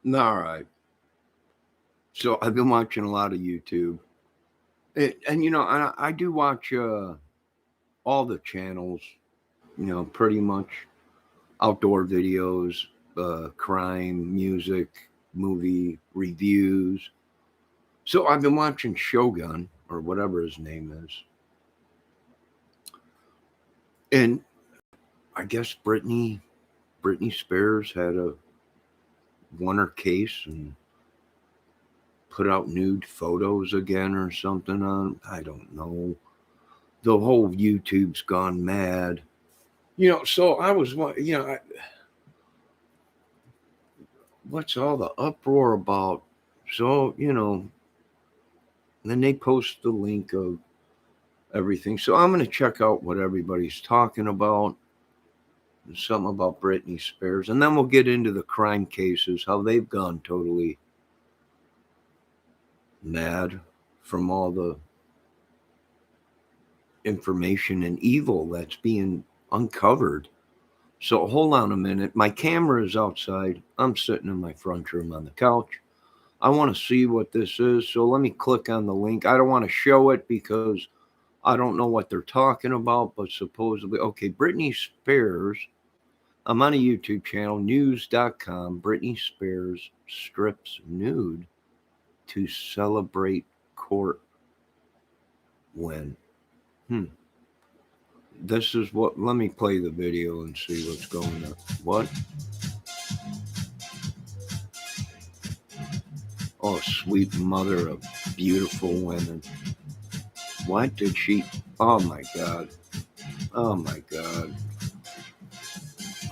All right. So I've been watching a lot of YouTube. And I do watch all the channels, pretty much outdoor videos, crime, music, movie reviews. So I've been watching Shogun or whatever his name is. And I guess Britney Spears had a won her case and put out nude photos again or something on. I don't know. The whole YouTube's gone mad. So I was, what's all the uproar about? So, then they post the link of everything. So I'm going to check out what everybody's talking about. Something about Britney Spears. And then we'll get into the crime cases, how they've gone totally mad from all the information and evil that's being uncovered. So hold on a minute. My camera is outside. I'm sitting in my front room on the couch. I want to see what this is. So let me click on the link. I don't want to show it because I don't know what they're talking about, but supposedly, okay, Britney Spears. I'm on a YouTube channel, news.com. Britney Spears strips nude to celebrate court win. This is what, let me play the video and see what's going on. What? Oh, sweet mother of beautiful women. What did she? Oh my God. Oh my God.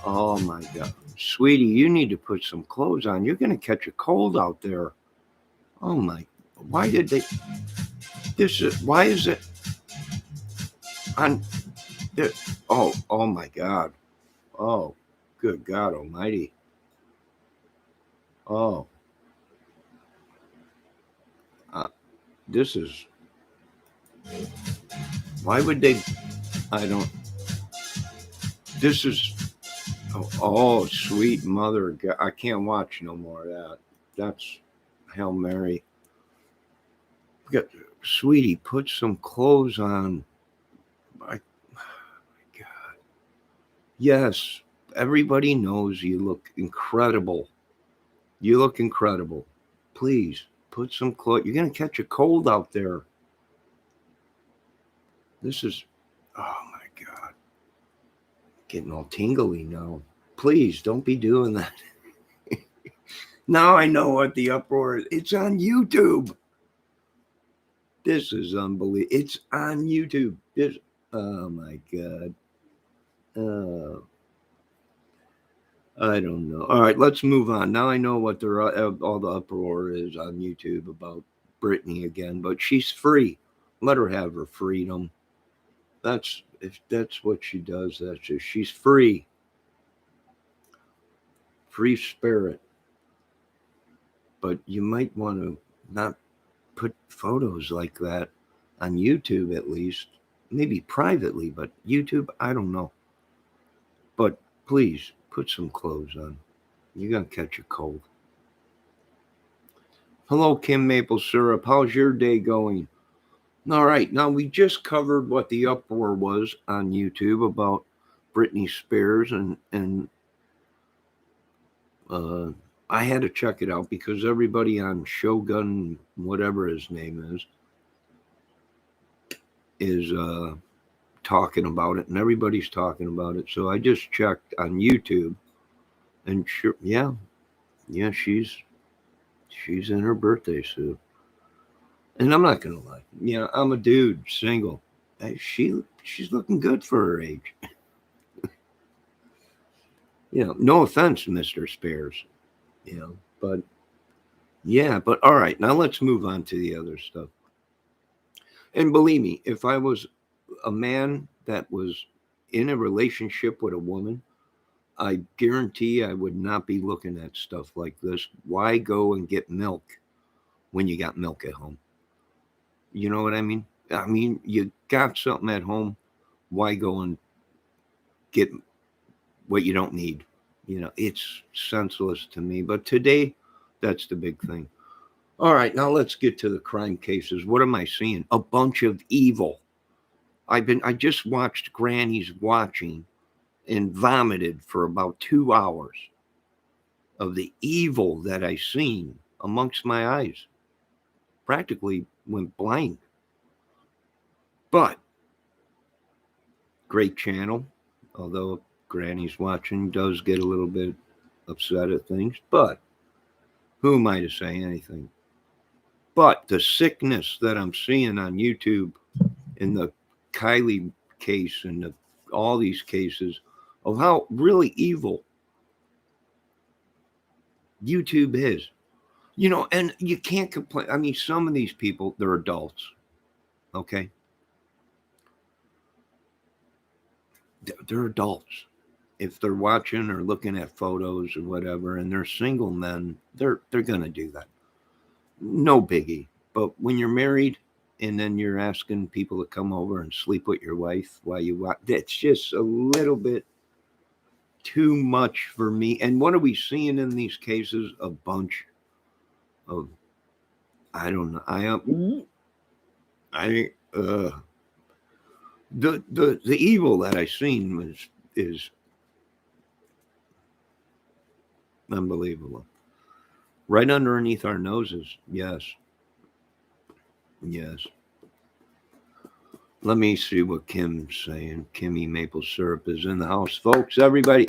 Oh my God. Sweetie, you need to put some clothes on. You're going to catch a cold out there. Oh my. Why did they? Why is it on? Oh my God. Oh, good God Almighty. Oh, uh, this is, why would they? I don't, this is, oh, sweet mother. I can't watch no more of that. That's Hail Mary. Sweetie, put some clothes on. My God. Yes, everybody knows you look incredible. You look incredible. Please put some clothes. You're going to catch a cold out there. This is, oh my God. Getting all tingly now. Please don't be doing that. Now I know what the uproar is. It's on YouTube. This is unbelievable. It's on YouTube. Oh my God. Uh, I don't know. All right, let's move on. Now I know what all the uproar is on YouTube about Britney again, but she's free. Let her have her freedom. That's if that's what she does. That's just she's free. Free spirit. But you might want to not put photos like that on YouTube at least. Maybe privately, but YouTube, I don't know. But please put some clothes on. You're going to catch a cold. Hello, Kim Maple Syrup. How's your day going? All right. Now, we just covered what the uproar was on YouTube about Britney Spears, and uh, I had to check it out because everybody on Shogun, whatever his name is talking about it, and everybody's talking about it. So I just checked on YouTube, and sure, yeah, she's in her birthday suit, and I'm not gonna lie, I'm a dude, single. She's looking good for her age. No offense, Mister Spears, but yeah, but all right, now let's move on to the other stuff. And believe me, if I was a man that was in a relationship with a woman, I guarantee I would not be looking at stuff like this. Why go and get milk when you got milk at home? You know what I mean? I mean, you got something at home. Why go and get what you don't need? It's senseless to me. But today, That's the big thing. All right, now let's get to the crime cases. What am I seeing? A bunch of evil. I just watched Granny's watching and vomited for about 2 hours of the evil that I seen amongst my eyes. Practically went blank. But great channel, although Granny's watching does get a little bit upset at things, but who am I to say anything? But the sickness that I'm seeing on YouTube in the Kylie case and all these cases of how really evil YouTube is. And you can't complain. I mean, some of these people, they're adults, okay? They're adults. If they're watching or looking at photos or whatever, and they're single men, they're gonna do that. No biggie. But when you're married and then you're asking people to come over and sleep with your wife while you watch, that's just a little bit too much for me. And what are we seeing in these cases? A bunch of I don't know. I the evil that I seen is unbelievable. Right underneath our noses. Yes. Yes. Let me see what Kim's saying. Kimmy Maple Syrup is in the house, folks. Everybody.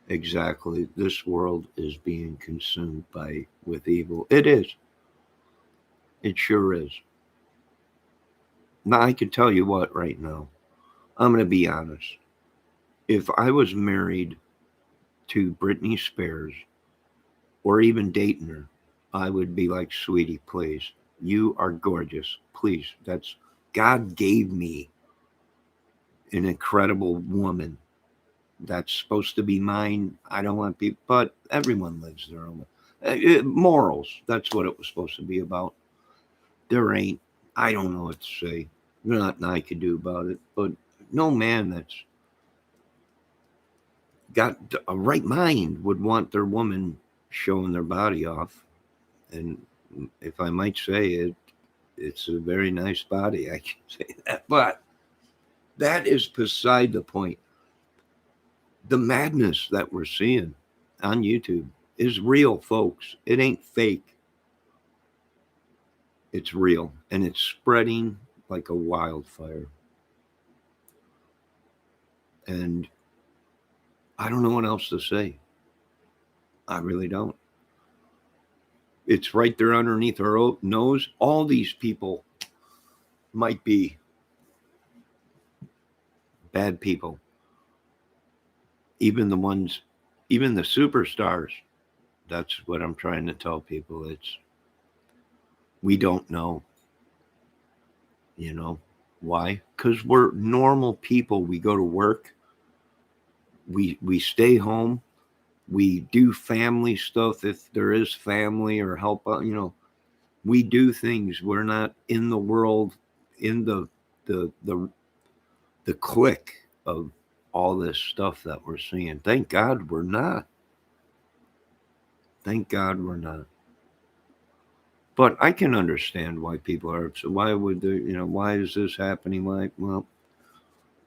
Exactly. This world is being consumed with evil. It is. It sure is. Now I can tell you what right now. I'm going to be honest. If I was married to Britney Spears or even dating her, I would be like, sweetie, please. You are gorgeous. Please. That's God gave me an incredible woman that's supposed to be mine. I don't want people, but everyone lives their own morals. That's what it was supposed to be about. There ain't. I don't know what to say. There's nothing I could do about it. But no man that's got a right mind would want their woman showing their body off. And if I might say it, it's a very nice body. I can say that. But that is beside the point. The madness that we're seeing on YouTube is real, folks. It ain't fake. It's real. And it's spreading like a wildfire. And I don't know what else to say. I really don't. It's right there underneath our nose. All these people might be bad people. Even the ones, even the superstars. That's what I'm trying to tell people. We don't know. You know why? Because we're normal people. We go to work. We stay home. We do family stuff if there is family or help. We do things. We're not in the world in the the the clique of all this stuff that we're seeing. Thank God we're not. Thank God we're not. But I can understand why people are upset. Why would they, why is this happening? Why? Well,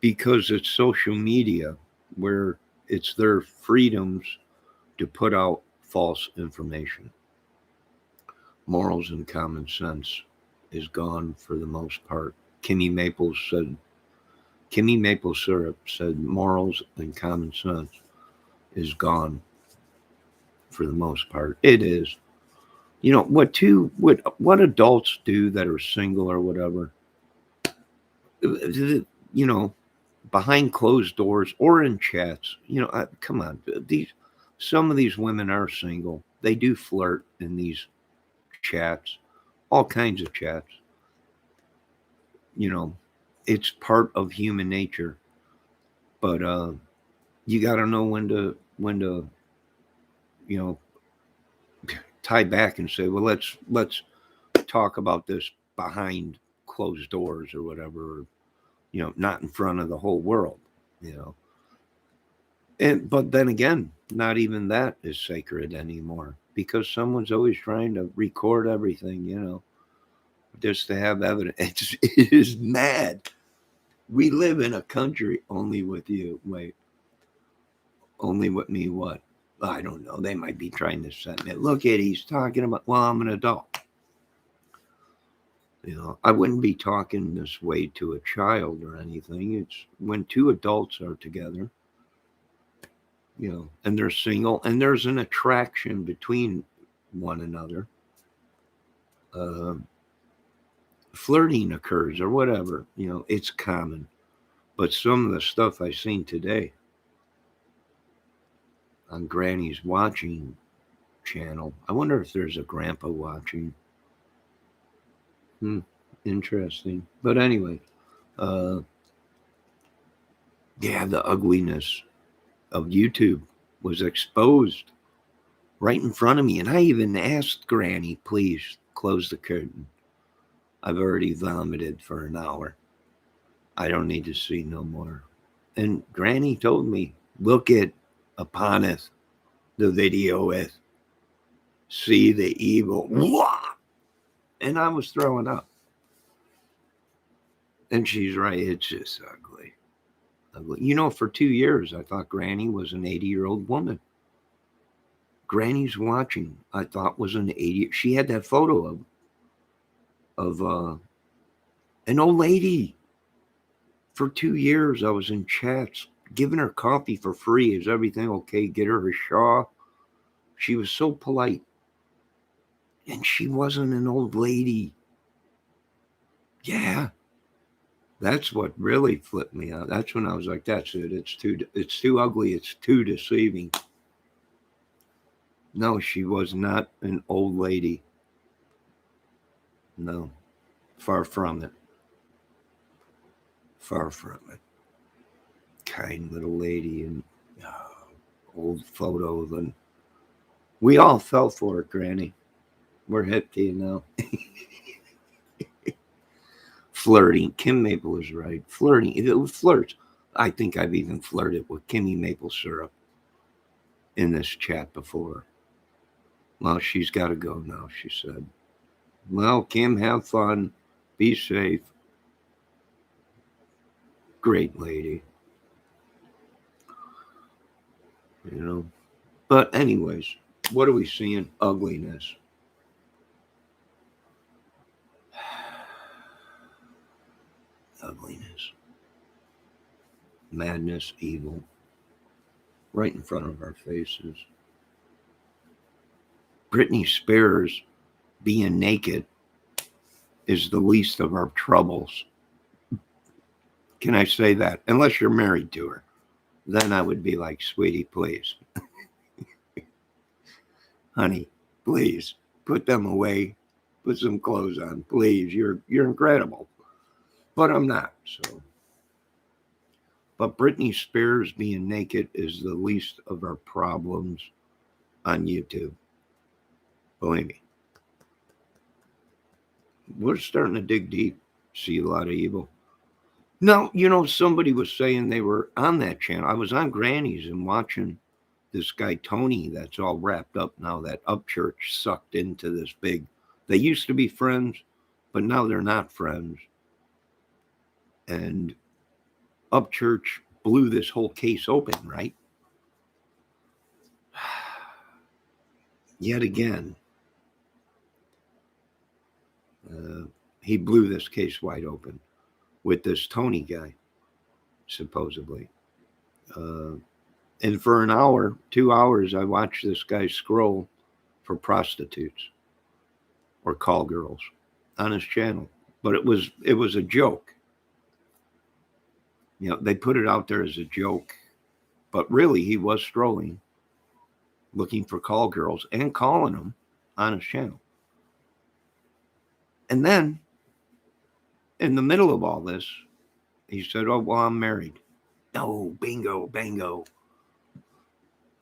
because it's social media where it's their freedoms to put out false information. Morals and common sense is gone for the most part. Kimmy Maple Syrup said morals and common sense is gone for the most part. It is. What adults do that are single or whatever, you know, behind closed doors or in chats, come on, some of these women are single. They do flirt in these chats, all kinds of chats. You know, it's part of human nature. But you got to know when to you know tie back and say, well, let's talk about this behind closed doors or whatever. Not in front of the whole world. You know, But then again, not even that is sacred anymore because someone's always trying to record everything, just to have evidence. It is mad. We live in a country only with you. Wait, only with me? What? I don't know. They might be trying to set me. Look at he's talking about. Well, I'm an adult. I wouldn't be talking this way to a child or anything. It's when two adults are together, and they're single, and there's an attraction between one another. Uh, Flirting occurs or whatever. It's common. But some of the stuff I seen today on Granny's watching channel, I wonder if there's a grandpa watching. Interesting. But anyway, uh, yeah, the ugliness of YouTube was exposed right in front of me. And I even asked Granny, please close the curtain. I've already vomited for an hour. I don't need to see no more. And Granny told me, look it uponeth the video with, see the evil. Wah! And I was throwing up. And she's right, it's just ugly. Ugly. For 2 years, I thought Granny was an 80-year-old woman. Granny's watching, I thought was an 80. She had that photo of an old lady. For 2 years, I was in chats, giving her coffee for free. Is everything okay? Get her a shaw. She was so polite. And she wasn't an old lady. Yeah. That's what really flipped me out. That's when I was like, that's it. It's too ugly. It's too deceiving. No, she was not an old lady. No. Far from it. Far from it. Kind little lady and old photos. And we all fell for it, Granny. We're hip to you now. Flirting. Kim Maple is right. Flirting. It flirts. I think I've even flirted with Kimmy Maple Syrup in this chat before. Well, she's got to go now, she said. Well, Kim, have fun. Be safe. Great lady. But anyways, what are we seeing? Ugliness. Ugliness. Madness, evil. Right in front of our faces. Britney Spears being naked is the least of our troubles. Can I say that? Unless you're married to her. Then I would be like, sweetie, please. Honey, please, put them away. Put some clothes on, please. You're incredible. But I'm not, so. But Britney Spears being naked is the least of our problems on YouTube. Believe me. We're starting to dig deep. See a lot of evil. Now, somebody was saying they were on that channel. I was on Granny's and watching this guy, Tony, that's all wrapped up now, that Upchurch sucked into this big. They used to be friends, but now they're not friends. And Upchurch blew this whole case open, right? Yet again, he blew this case wide open with this Tony guy, supposedly. And for an hour, 2 hours, I watched this guy scroll for prostitutes or call girls on his channel. But it was a joke. They put it out there as a joke. But really, he was strolling, looking for call girls and calling them on his channel. And then, in the middle of all this, he said, oh, well, I'm married. No, bingo, bango.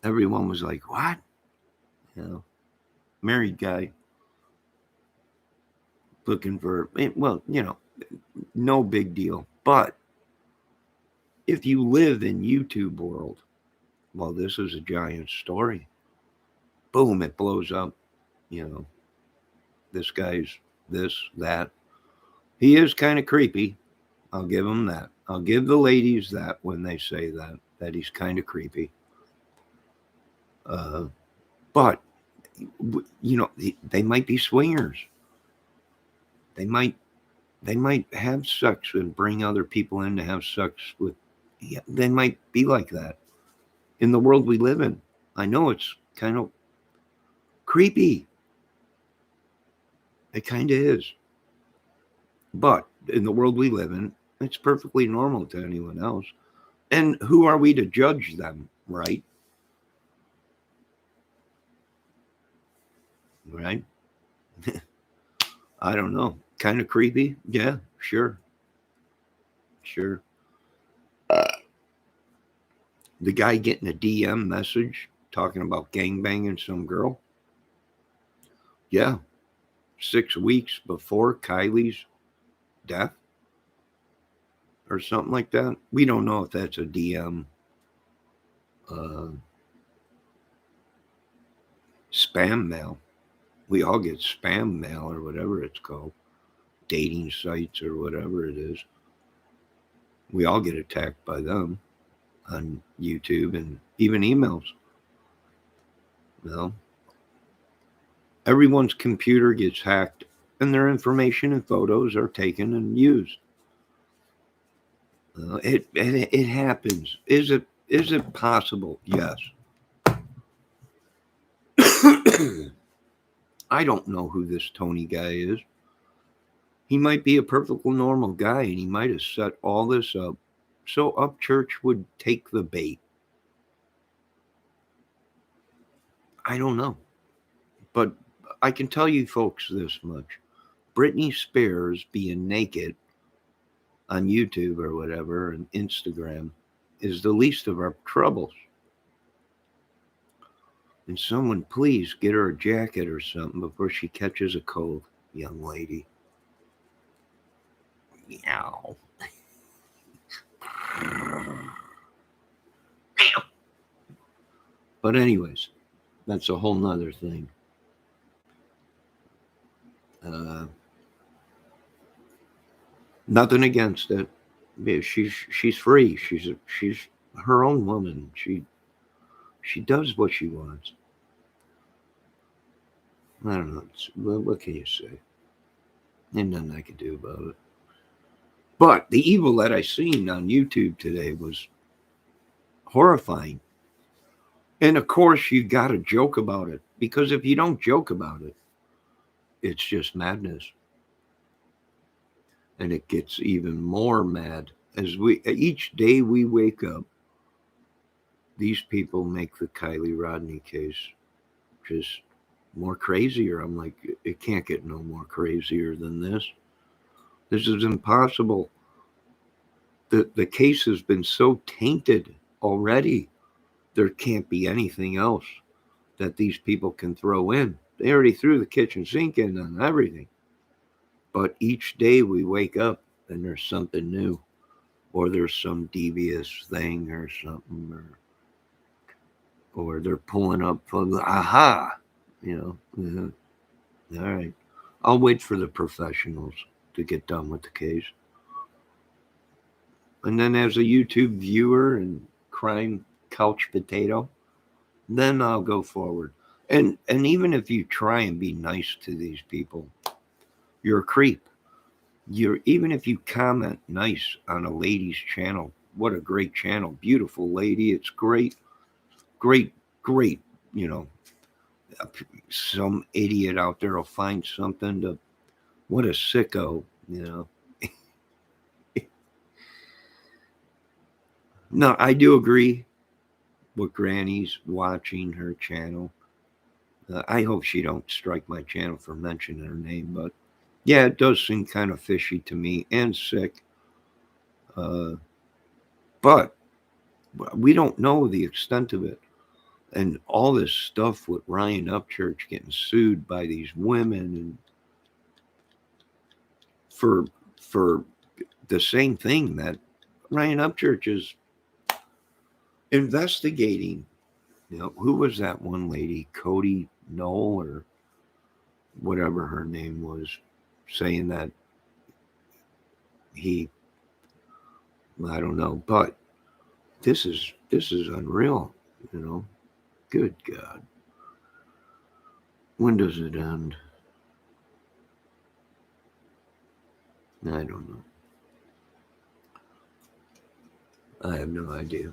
Everyone was like, what? Married guy looking for, well, no big deal. But if you live in YouTube world, well, this is a giant story. Boom, it blows up. You know, this guy's this, that. He is kind of creepy. I'll give him that. I'll give the ladies that when they say that he's kind of creepy. Uh, but, they might be swingers. They might they might have sex and bring other people in to have sex with. Yeah, they might be like that in the world we live in. I know it's kind of creepy. It kind of is. But in the world we live in, it's perfectly normal to anyone else. And who are we to judge them, right? Right? I don't know. Kind of creepy? Yeah, sure. Sure. Uh, the guy getting a DM message talking about gangbanging some girl? Yeah. 6 weeks before Kylie's death or something like that. We don't know if that's a DM uh, spam mail. We all get spam mail or whatever it's called, dating sites or whatever it is. We all get attacked by them on YouTube and even emails. Well, everyone's computer gets hacked and their information and photos are taken and used. It happens. Is it possible? Yes. I don't know who this Tony guy is. He might be a perfectly normal guy and he might have set all this up so Upchurch would take the bait. I don't know. But I can tell you folks this much. Britney Spears being naked on YouTube or whatever and Instagram is the least of our troubles. And someone please get her a jacket or something before she catches a cold, young lady. Meow. But anyways, that's a whole nother thing. Uh, Nothing against it. Yeah, she's free. She's her own woman. She does what she wants. I don't know. What can you say? Ain't nothing I can do about it. But the evil that I seen on YouTube today was horrifying. And of course, you got to joke about it because if you don't joke about it, it's just madness. And it gets even more mad as each day we wake up. These people make the Kylie Rodney case just more crazier. I'm like, it can't get no more crazier than this. This is impossible. The case has been so tainted already. There can't be anything else that these people can throw in. They already threw the kitchen sink in on everything. But each day we wake up and there's something new, or there's some devious thing or something, or they're pulling up from the aha, you know. All right, I'll wait for the professionals to get done with the case, and then as a YouTube viewer and crime couch potato, then I'll go forward. And even if you try and be nice to these people, you're a creep. You're even if you comment nice on a lady's channel, what a great channel, beautiful lady, it's great, great, great. You know, some idiot out there will find something to. What a sicko, you know. No, I do agree with Granny's watching her channel. I hope she don't strike my channel for mentioning her name, but yeah, it does seem kind of fishy to me and sick. Uh, but we don't know the extent of it. And all this stuff with Ryan Upchurch getting sued by these women and for the same thing that Ryan Upchurch is investigating. Who was that one lady, Cody Knoll or whatever her name was, saying that he, I don't know, but this is unreal. You know, good God, when does it end? I don't know. I have no idea.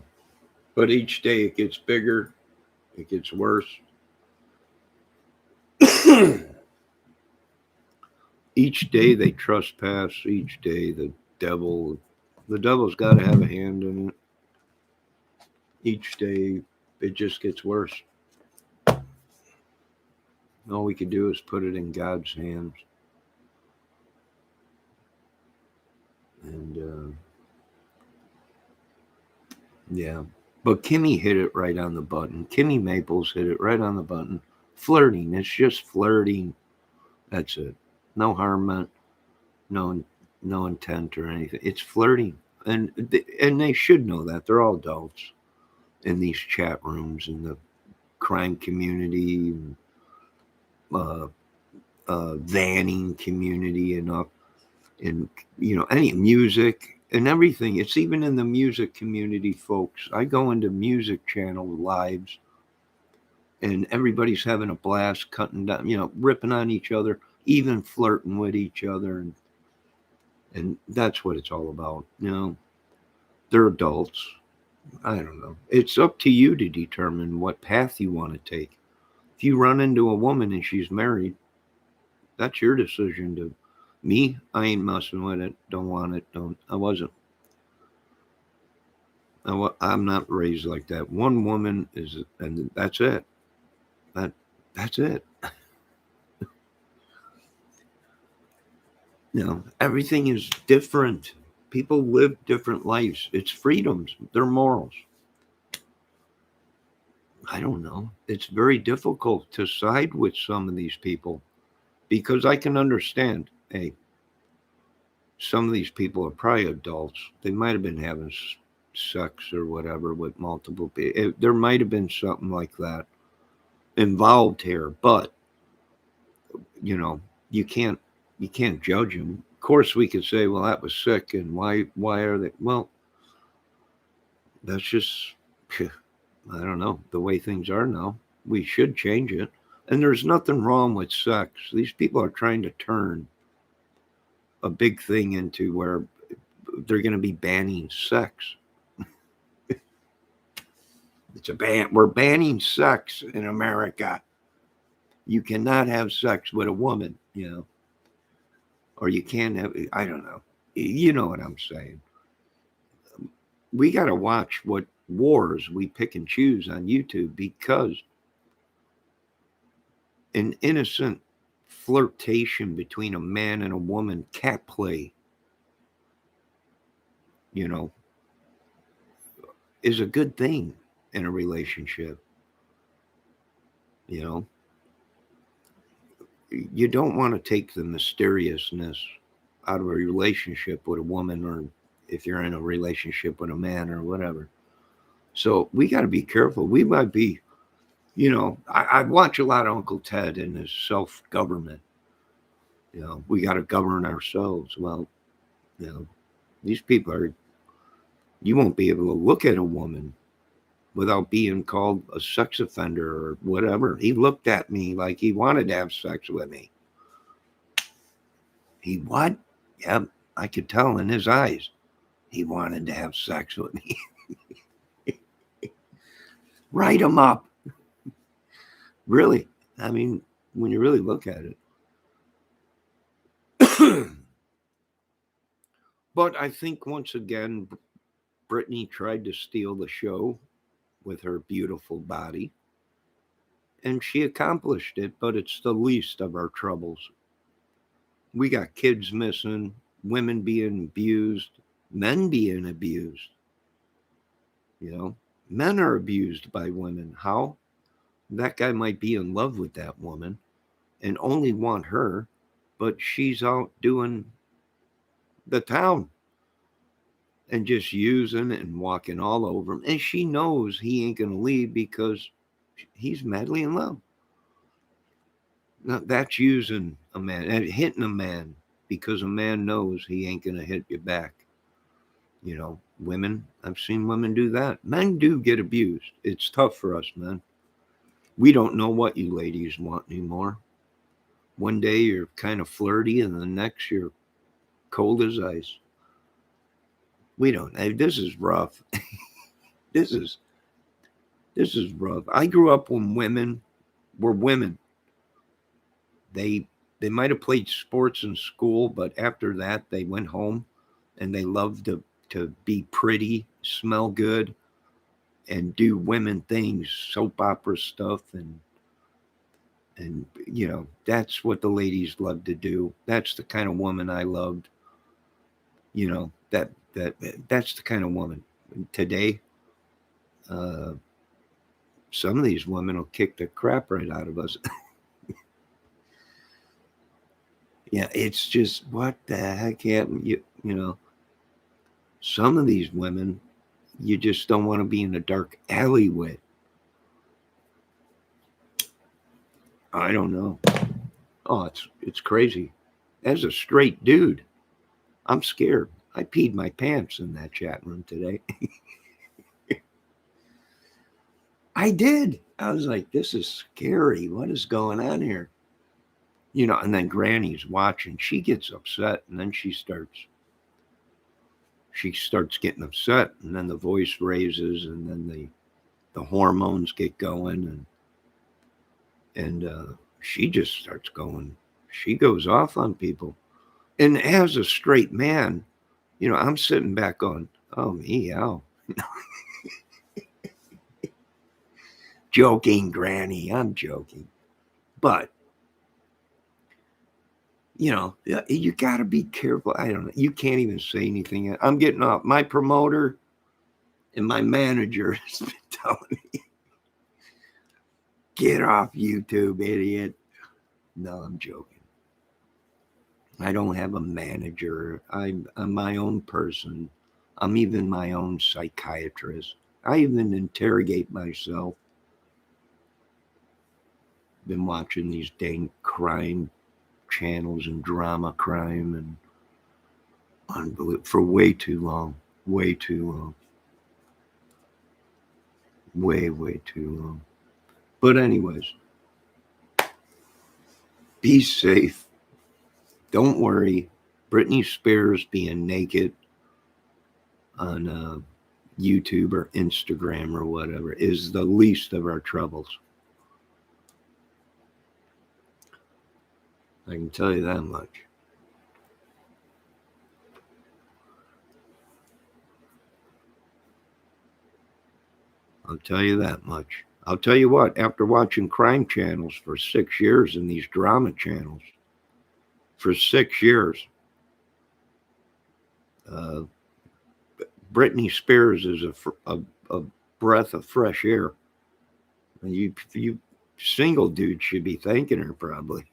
But each day it gets bigger, it gets worse. Each day they trespass. Each day devil, the devil's got to have a hand in it. Each day it just gets worse. All we can do is put it in God's hands. And yeah, but Kimmy hit it right on the button. Kimmy Maples hit it right on the button. Flirting. It's just flirting. That's it. No harm meant. No, no intent or anything. It's flirting, and they should know that. They're all adults in these chat rooms in the crime community, uh, vanning community, and any music and everything. It's even in the music community, folks. I go into music channel lives, and everybody's having a blast, cutting down, ripping on each other, even flirting with each other, and that's what it's all about. They're adults. I don't know. It's up to you to determine what path you want to take. If you run into a woman and she's married, that's your decision. To me, I ain't messing with it. Don't want it. Don't. I wasn't. I'm not raised like that. One woman is, and that's it. That that's it. Everything is different. People live different lives. It's freedoms. They're morals. I don't know. It's very difficult to side with some of these people because I can understand. Hey, some of these people are probably adults. They might have been having sex or whatever with multiple people. There might have been something like that involved here, but you know, you can't you can't judge them. Of course, we could say, well, that was sick, and why are they? Well, that's just I don't know the way things are now. We should change it, and there's nothing wrong with sex. These people are trying to turn a big thing into where they're going to be banning sex. It's a ban. We're banning sex in America. You cannot have sex with a woman, or you can't have. I don't know. You know what I'm saying. We got to watch what wars we pick and choose on YouTube because an innocent flirtation between a man and a woman, cat play, you know, is a good thing in a relationship. You know, you don't want to take the mysteriousness out of a relationship with a woman, or if you're in a relationship with a man or whatever. So we got to be careful. We might be, I watch a lot of Uncle Ted and his self government. We got to govern ourselves. Well, these people are, you won't be able to look at a woman without being called a sex offender or whatever. He looked at me like he wanted to have sex with me. He what? Yep, I could tell in his eyes. He wanted to have sex with me. Write him up. Really. I mean, when you really look at it. But I think once again, Britney tried to steal the show with her beautiful body. And she accomplished it, but it's the least of our troubles. We got kids missing, women being abused, men being abused. Men are abused by women. How? That guy might be in love with that woman and only want her, but she's out doing the town. and just using and walking all over him. And she knows he ain't going to leave because he's madly in love. Now, that's using a man and hitting a man because a man knows he ain't going to hit you back. Women, I've seen women do that. Men do get abused. It's tough for us, men. We don't know what you ladies want anymore. One day you're kind of flirty, and the next you're cold as ice. We don't. This is rough. this is this is rough. I grew up when women were women. They they might have played sports in school, but after that they went home and they loved to be pretty, smell good, and do women things, soap opera stuff, and that's what the ladies love to do. That's the kind of woman I loved. That's the kind of woman. Today, uh, some of these women will kick the crap right out of us. Yeah, it's just what the heck happened. Some of these women, you just don't want to be in a dark alley with. I don't know. Oh, it's crazy. As a straight dude, I'm scared. I peed my pants in that chat room today. I did. I was like, this is scary. What is going on here? And then Granny's watching. She gets upset, and then she starts getting upset, and then the voice raises, and then the hormones get going, and she just starts going. She goes off on people. And as a straight man, I'm sitting back going, oh, meow. Joking, Granny. I'm joking. But, you got to be careful. I don't know. You can't even say anything. I'm getting off. My promoter and my manager has been telling me, get off YouTube, idiot. No, I'm joking. I don't have a manager. I'm my own person. I'm even my own psychiatrist. I even interrogate myself. Been watching these dang crime channels and drama crime and unbelievable for way too long. Way too long. Way too long. But anyways, be safe. Don't worry. Britney Spears being naked on YouTube or Instagram or whatever is the least of our troubles. I can tell you that much. I'll tell you that much. I'll tell you what, after watching crime channels for 6 years and these drama channels for 6 years, Britney Spears is a breath of fresh air. And you single dudes should be thanking her probably.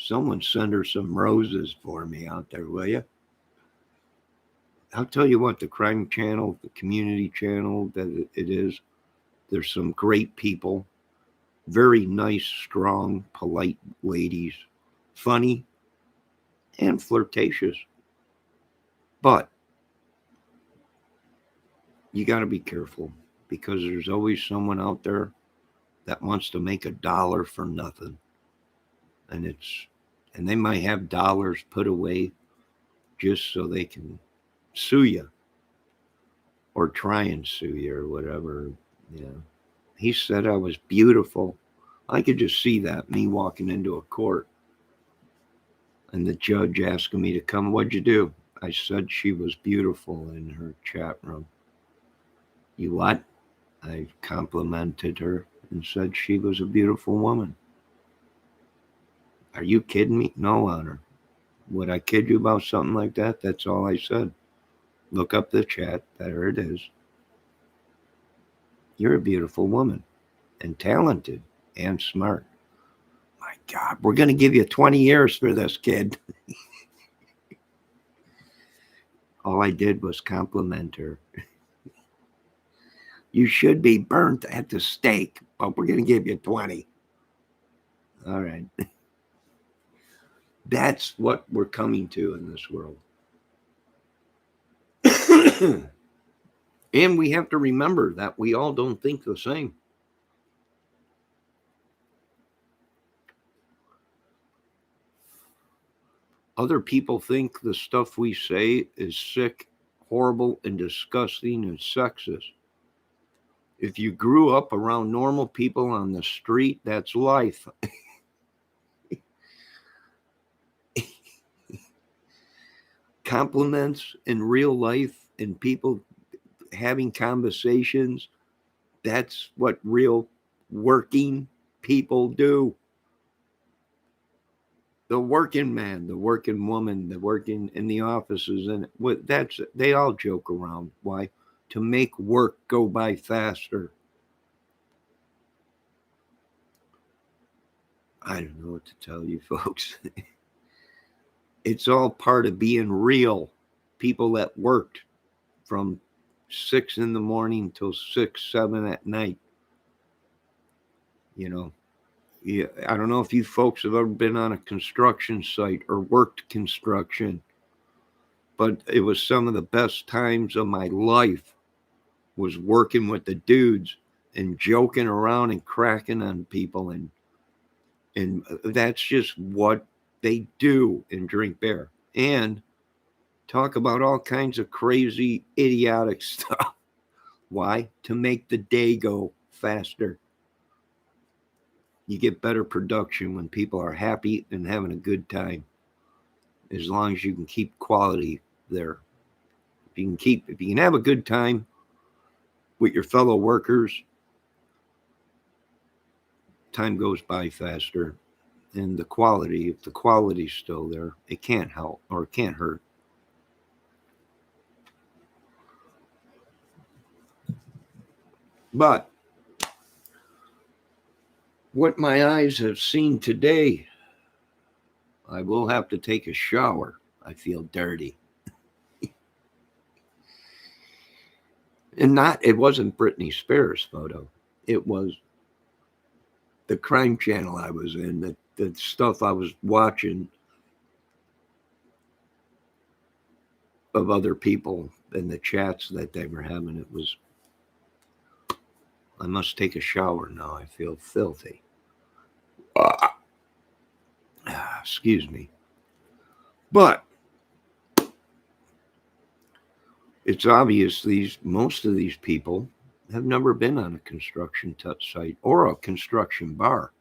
Someone send her some roses for me out there, will you? I'll tell you what, the crime channel, the community channel that it is, there's some great people, very nice, strong, polite ladies, funny and flirtatious. But you got to be careful because there's always someone out there that wants to make $1 for nothing. And they might have dollars put away just so they can sue you or try and sue you or whatever. He said I was beautiful. I could just see that, me walking into a court and the judge asking me to come. What'd you do? I said she was beautiful in her chat room. You what? I complimented her and said she was a beautiful woman. Are you kidding me? No, Honor. Would I kid you about something like that? That's all I said. Look up the chat. There it is. You're a beautiful woman and talented and smart. My God, we're going to give you 20 years for this, kid. All I did was compliment her. You should be burnt at the stake, but we're going to give you 20. All right. That's what we're coming to in this world. And we have to remember that we all don't think the same. Other people think the stuff we say is sick, horrible, and disgusting and sexist. If you grew up around normal people on the street, that's life. Compliments in real life and people having conversations, that's what real working people do. The working man, the working woman, the working in the offices, and that's they all joke around. Why? To make work go by faster. I don't know what to tell you, folks. It's all part of being real. People that worked from 6 in the morning till 6, 7 at night. You know, yeah, I don't know if you folks have ever been on a construction site or worked construction, but it was some of the best times of my life was working with the dudes and joking around and cracking on people, and that's just what they do and drink beer and talk about all kinds of crazy idiotic stuff. Why? To make the day go faster. You get better production when people are happy and having a good time, as long as you can keep quality there. If you can have a good time with your fellow workers, time goes by faster. And the quality, if the quality's still there, it can't help or it can't hurt. But what my eyes have seen today, I will have to take a shower. I feel dirty. And it wasn't Britney Spears' photo. It was the crime channel I was in, the stuff I was watching of other people and the chats that they were having. It was, I must take a shower now. I feel filthy. Excuse me. But it's obvious most of these people have never been on a construction site or a construction bar,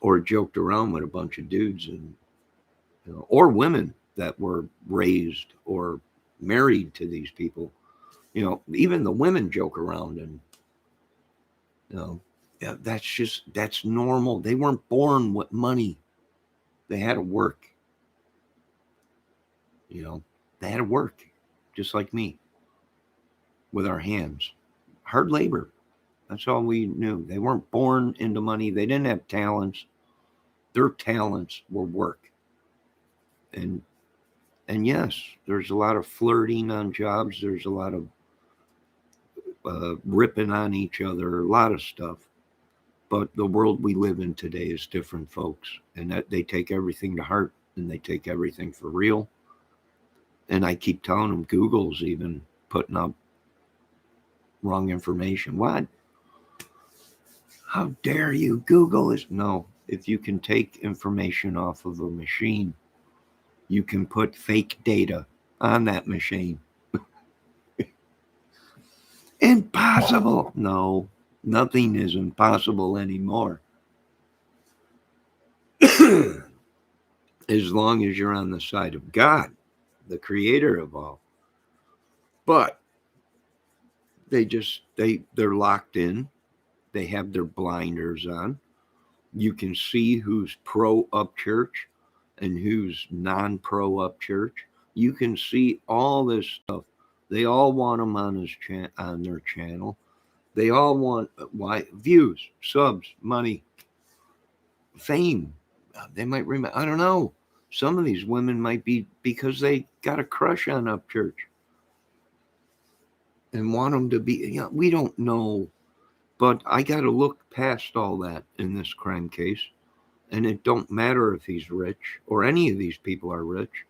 or joked around with a bunch of dudes and or women that were raised or married to these people. Even the women joke around and yeah, that's normal. They weren't born with money. They had to work. They had to work just like me with our hands. Hard labor. That's all we knew. They weren't born into money. They didn't have talents. Their talents were work. And yes, there's a lot of flirting on jobs. There's a lot of ripping on each other, a lot of stuff. But the world we live in today is different, folks. And that they take everything to heart and they take everything for real. And I keep telling them Google's even putting up wrong information. What? How dare you? Google is no. If you can take information off of a machine, you can put fake data on that machine. Impossible. No, nothing is impossible anymore. As long as you're on the side of God, the creator of all. But they're locked in. They have their blinders on. You can see who's pro up church and who's non-pro up church. You can see all this stuff. They all want him on on their channel. They all want views, subs, money, fame. They might remember. I don't know. Some of these women might be because they got a crush on Upchurch and want him to be, we don't know. But I got to look past all that in this crime case. And it don't matter if he's rich or any of these people are rich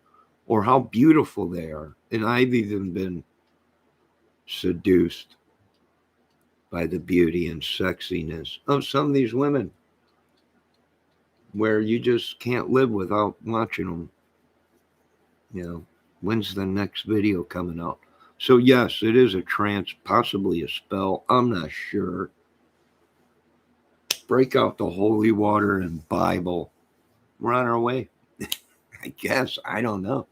or how beautiful they are. And I've even been seduced by the beauty and sexiness of some of these women where you just can't live without watching them. When's the next video coming out? So yes, it is a trance, possibly a spell. I'm not sure. Break out the holy water and Bible. We're on our way. I guess. I don't know.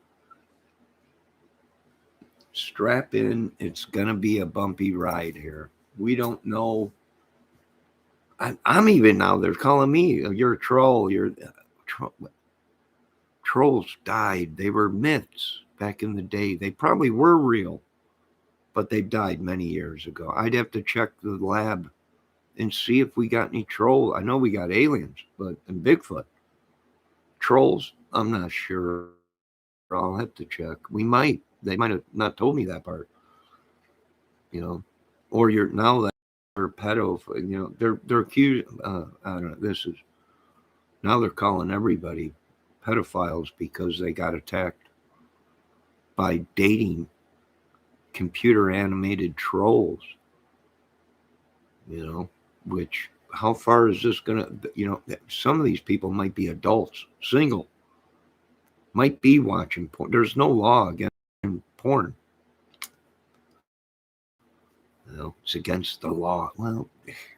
Strap in. It's going to be a bumpy ride here. We don't know. I'm even now, they're calling me, you're a troll. Trolls died. They were myths back in the day. They probably were real, but they died many years ago. I'd have to check the lab and see if we got any troll. I know we got aliens, but and Bigfoot. Trolls, I'm not sure. I'll have to check. We might. They might have not told me that part. Or you're now that they're pedo. They're accused. I don't know. This is now they're calling everybody pedophiles because they got attacked by dating computer animated trolls. Which how far is this gonna? Some of these people might be adults, single, might be watching porn. There's no law against porn. It's against the law. Well,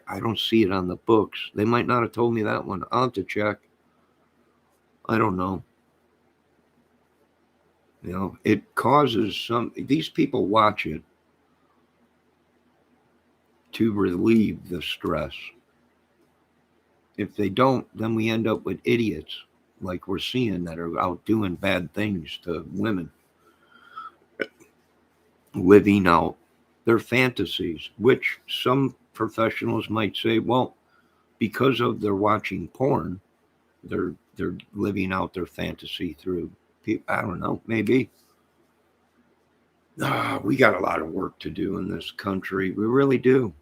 I don't see it on the books. They might not have told me that one. I'll have to check. I don't know. It causes these people watch it to relieve the stress. If they don't, then we end up with idiots like we're seeing that are out doing bad things to women, living out their fantasies, which some professionals might say, well, because of their watching porn, they're living out their fantasy through people. I don't know, maybe. We got a lot of work to do in this country. We really do.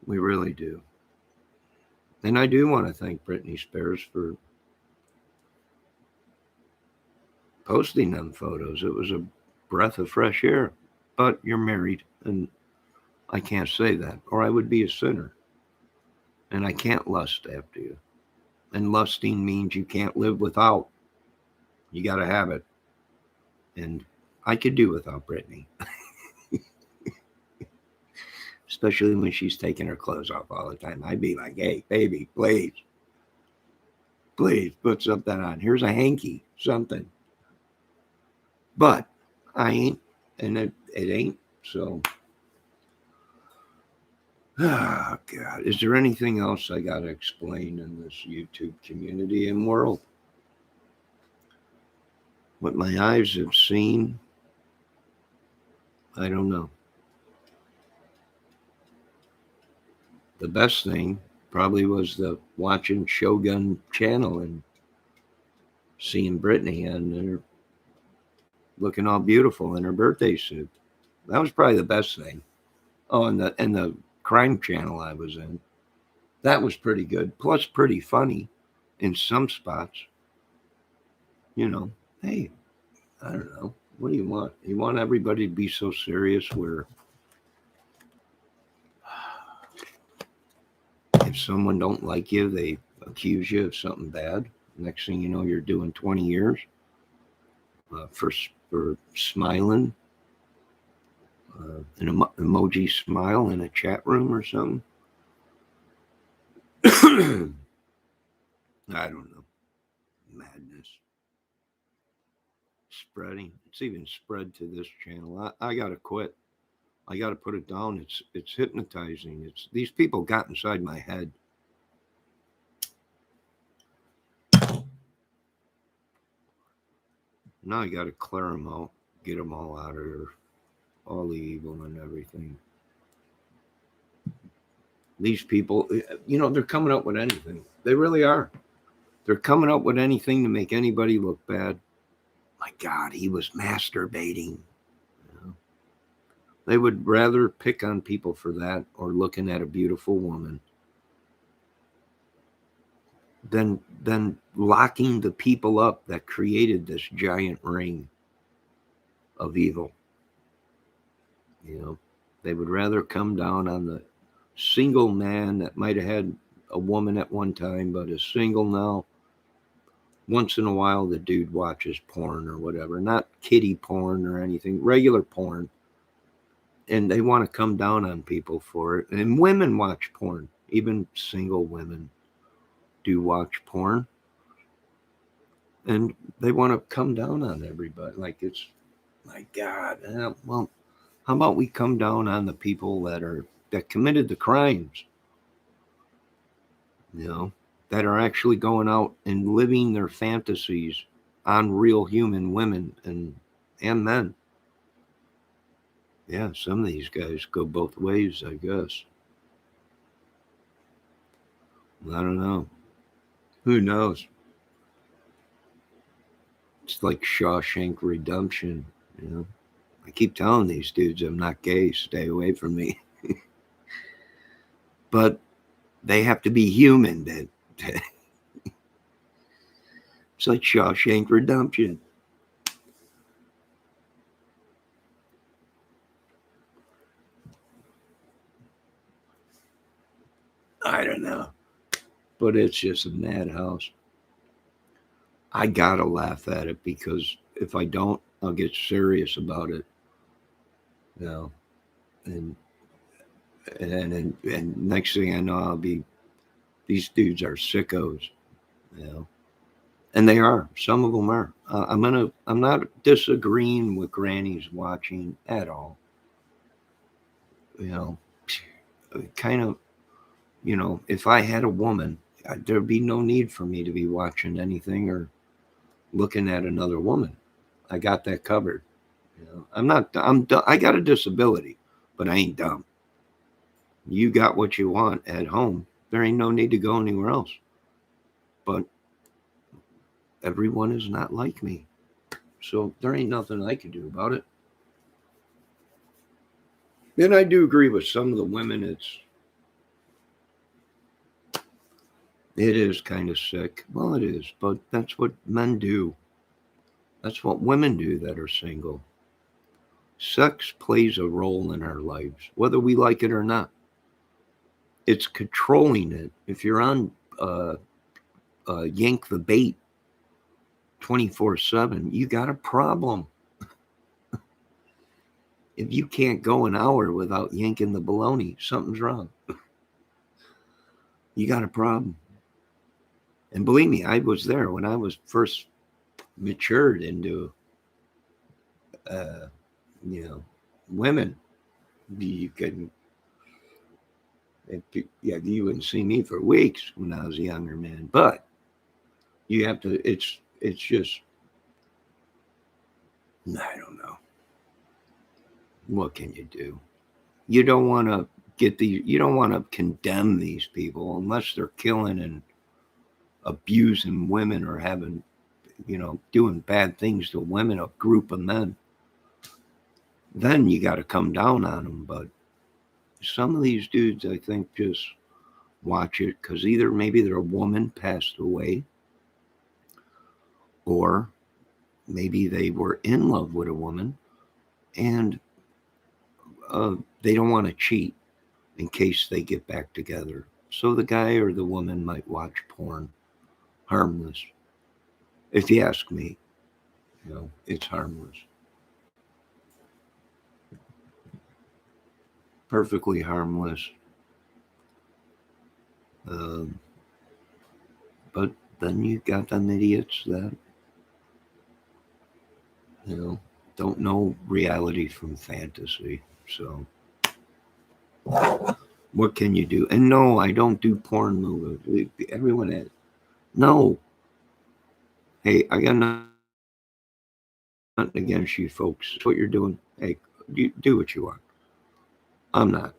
We really do. And I do want to thank Britney Spears for posting them photos. It was a breath of fresh air. But you're married, and I can't say that, or I would be a sinner. And I can't lust after you. And lusting means you can't live without. You got to have it. And I could do without Britney. Especially when she's taking her clothes off all the time. I'd be like, hey, baby, please put something on. Here's a hanky, something. But I ain't, and it ain't. So, God, is there anything else I got to explain in this YouTube community and world? What my eyes have seen, I don't know. The best thing probably was the watching Shogun channel and seeing Britney and her looking all beautiful in her birthday suit. That was probably the best thing. Oh, and the crime channel I was in, that was pretty good. Plus, pretty funny in some spots. Hey, I don't know. What do you want? You want everybody to be so serious where if someone don't like you, they accuse you of something bad. Next thing you know, you're doing 20 years for smiling, an emoji smile in a chat room or something. I don't know. Madness. Spreading. It's even spread to this channel. I got to quit. I got to put it down. It's hypnotizing. These people got inside my head. Now I got to clear them out, get them all out of there, all the evil and everything. These people, they're coming up with anything. They really are. They're coming up with anything to make anybody look bad. My God, he was masturbating. They would rather pick on people for that or looking at a beautiful woman than locking the people up that created this giant ring of evil. They would rather come down on the single man that might have had a woman at one time but is single now. Once in a while the dude watches porn or whatever, not kiddie porn or anything, regular porn, and they want to come down on people for it. And women watch porn. Even single women do watch porn, and they want to come down on everybody like it's, my God. Well, how about we come down on the people that committed the crimes, that are actually going out and living their fantasies on real human women and men. Yeah, some of these guys go both ways, I guess. I don't know. Who knows? It's like Shawshank Redemption. I keep telling these dudes I'm not gay, stay away from me. But they have to be human. It's like Shawshank Redemption. I don't know. But it's just a madhouse. I gotta laugh at it because if I don't, I'll get serious about it. You know, and and next thing I know, I'll be, these dudes are sickos. You know, and they are. Some of them are. I'm not disagreeing with grannies watching at all. You know, kind of. If I had a woman, there'd be no need for me to be watching anything or looking at another woman. I got that covered. I'm not. I got a disability, but I ain't dumb. You got what you want at home. There ain't no need to go anywhere else. But everyone is not like me, so there ain't nothing I can do about it. And I do agree with some of the women. It is kind of sick. Well, it is, but that's what men do. That's what women do that are single. Sex plays a role in our lives, whether we like it or not. It's controlling it. If you're on yank the bait 24/7, you got a problem. If you can't go an hour without yanking the baloney, something's wrong. You got a problem. And believe me, I was there when I was first matured into, uh, women. You can, yeah, you wouldn't see me for weeks when I was a younger man. But you have to. It's just, I don't know. What can you do? You don't want to you don't want to condemn these people unless they're killing and abusing women or having, doing bad things to women, a group of men. Then you got to come down on them. But some of these dudes, I think, just watch it because either maybe their woman passed away, or maybe they were in love with a woman and they don't want to cheat in case they get back together. So the guy or the woman might watch porn. Harmless. If you ask me, it's harmless. Perfectly harmless. Um, but then you got them idiots that, you know, don't know reality from fantasy. So what can you do? And no, I don't do porn movies. Everyone has. No. Hey, I got nothing against you folks. That's what you're doing. Hey, you do what you want. I'm not.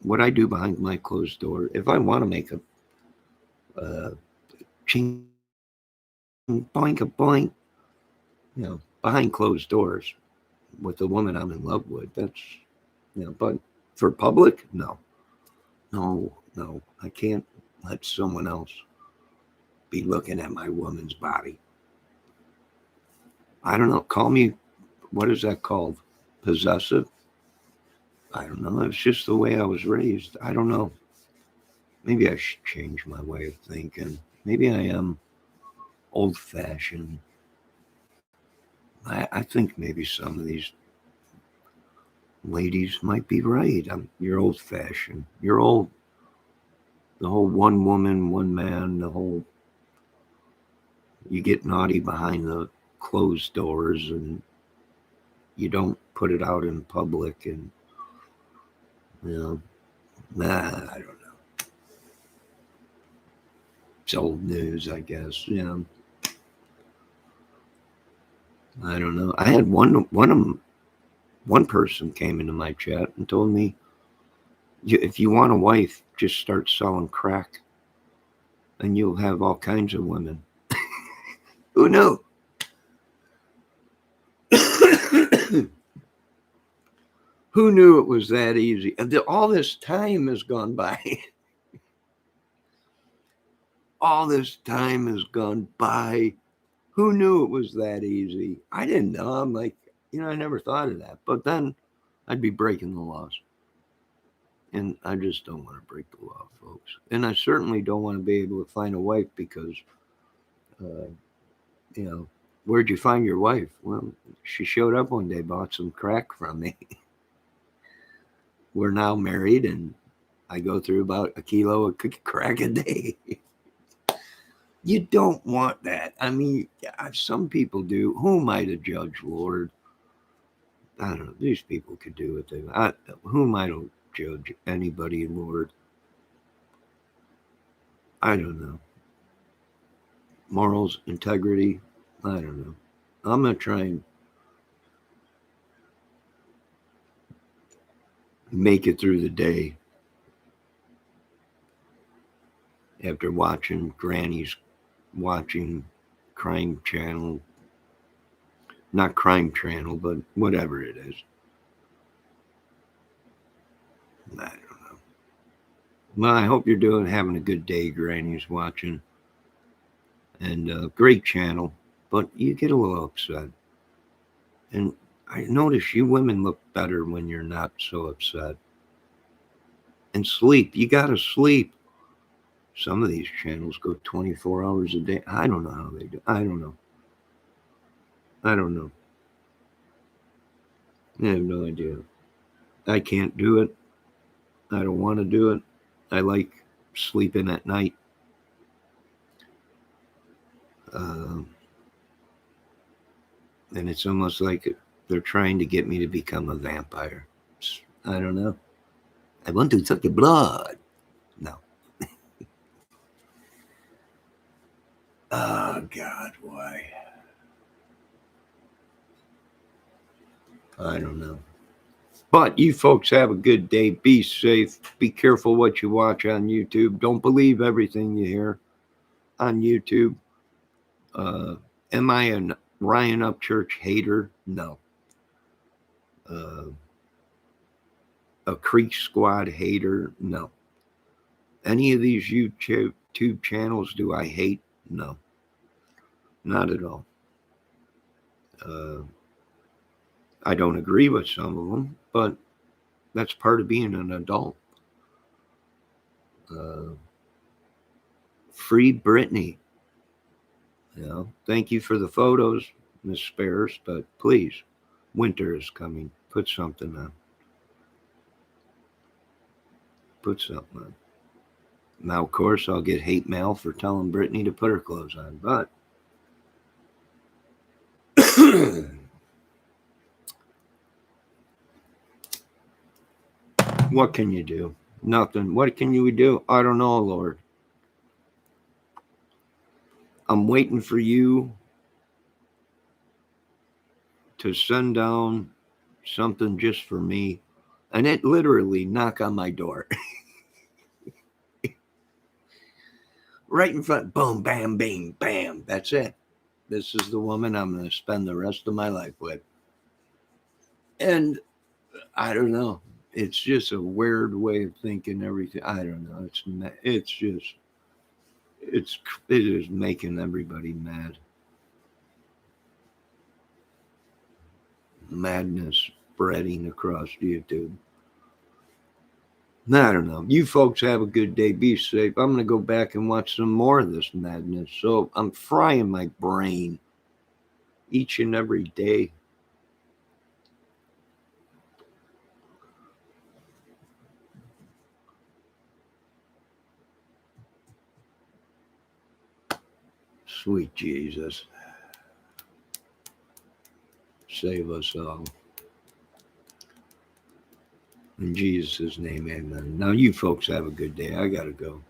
What I do behind my closed door, if I want to make a ching, boink a boink, behind closed doors with the woman I'm in love with. But for public, no, no, I can't let someone else be looking at my woman's body. I don't know. Call me, what is that called? Possessive? I don't know. It's just the way I was raised. I don't know. Maybe I should change my way of thinking. Maybe I am old fashioned. I think maybe some of these ladies might be right. You're old fashioned. You're old. The whole one woman, one man, you get naughty behind the closed doors and you don't put it out in public. And, I don't know. It's old news, I guess. I don't know. I had one person came into my chat and told me, if you want a wife, just start selling crack and you'll have all kinds of women. Who knew? Who knew it was that easy? All this time has gone by. All this time has gone by. Who knew it was that easy? I didn't know. I'm like, I never thought of that. But then I'd be breaking the laws. And I just don't want to break the law, folks. And I certainly don't want to be able to find a wife because, where'd you find your wife? Well, she showed up one day, bought some crack from me. We're now married, and I go through about a kilo of crack a day. You don't want that. I mean, some people do. Who am I to judge, Lord? I don't know. These people could do what they want. Who am I to judge anybody, Lord? I don't know. Morals, integrity, I don't know. I'm going to try and make it through the day after watching Granny's watching Crime Channel. Not Crime Channel, but whatever it is. I don't know. Well, I hope you're having a good day, Granny's watching. And great channel, but you get a little upset. And I notice you women look better when you're not so upset. And sleep. You got to sleep. Some of these channels go 24 hours a day. I don't know how they do. I don't know. I have no idea. I can't do it. I don't want to do it. I like sleeping at night. And it's almost like they're trying to get me to become a vampire. I don't know. I want to suck your blood. No. Oh, God, why? I don't know. But you folks have a good day. Be safe. Be careful what you watch on YouTube. Don't believe everything you hear on YouTube. Am I a Ryan Upchurch hater? No. A Creek Squad hater? No. Any of these YouTube channels do I hate? No. Not at all. I don't agree with some of them, but that's part of being an adult. Free Britney. Thank you for the photos, Miss Spears, but please, winter is coming. Put something on. Put something on. Now, of course, I'll get hate mail for telling Britney to put her clothes on, but what can you do? Nothing. What can you do? I don't know, Lord. I'm waiting for you to send down something just for me, and it literally knock on my door. right in front. Boom, bam, bing, bam. That's it. This is the woman I'm going to spend the rest of my life with. And I don't know. It's just a weird way of thinking everything. I don't know. It's just it is making everybody mad. Madness spreading across YouTube. I don't know. You folks have a good day. Be safe. I'm going to go back and watch some more of this madness. So I'm frying my brain each and every day. Sweet Jesus. Save us all. In Jesus' name, amen. Now, you folks have a good day. I got to go.